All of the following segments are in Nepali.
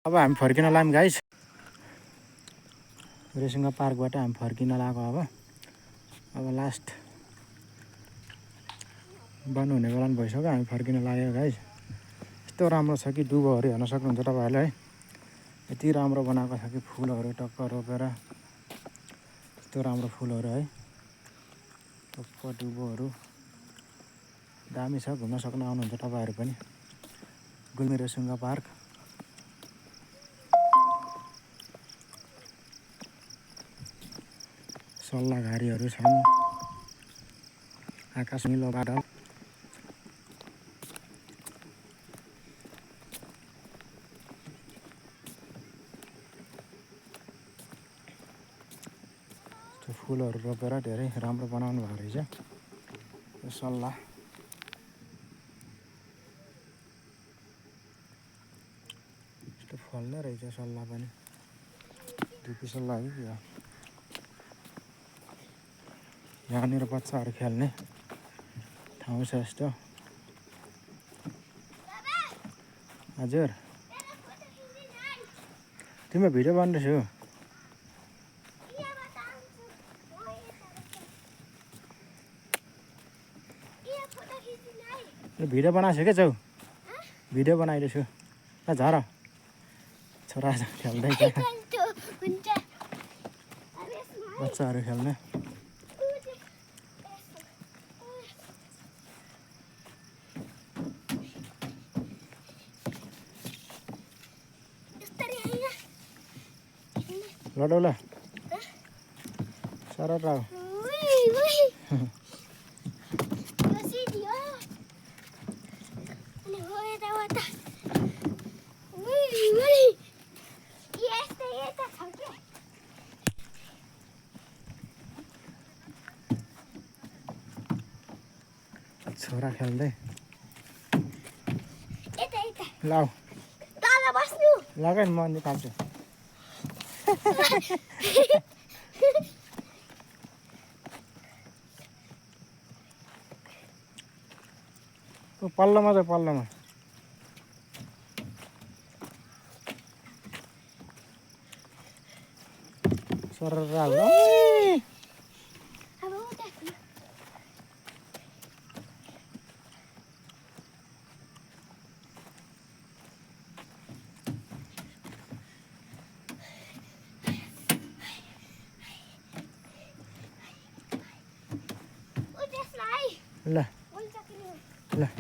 अब हामी फर्किन लाग्यौँ गाइस। रेसिङ पार्कबाट हामी फर्किन लाग्यो। अब लास्ट बन्द हुने बेला भइसक्यो, हामी फर्किन लाग्यो गाइस। यस्तो राम्रो छ कि दुबोहरू हेर्न सक्नुहुन्छ तपाईँहरूले है। यति राम्रो बनाएको छ कि फुलहरू टक्क रोपेर, यस्तो राम्रो फुलहरू है, टक्क दुबोहरू दामी छ। घुम्न सक्न आउनुहुन्छ तपाईँहरू पनि गुल्मी रेसिङ पार्क। सल्लाघारीहरू छन्, आकाश निलो बादल। फुलहरू रोपेर धेरै राम्रो बनाउनु भएको रहेछ यो सल्लाह। यस्तो फल्ने रहेछ सल्लाह पनि, धुपी सल्लाह हो कि। यहाँनिर बच्चाहरू खेल्ने ठाउँ छ यस्तो। हजुर तिम्रो भिडियो बनाउँदैछु। भिडियो बनाएको क्या छौ, भिडियो बनाइदिन्छु। झर छोरा खेल्दैछ, बच्चाहरू खेल्ने। लडौला सर छोरा खेल्दै। लाउ लगाइ म निकाल्छु। पल्लोमा चाहिँ पल्लोमा सर ल ल ल।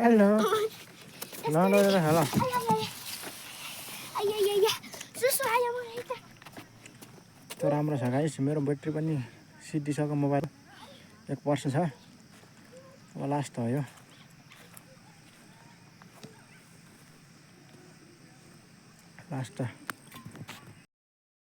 हेलो ल हेलो। त्यो राम्रो छ गाइस। मेरो ब्याट्री पनि सिद्धिसक्यो, मोबाइल 1% छ। अब लास्ट हो यो, लास्ट।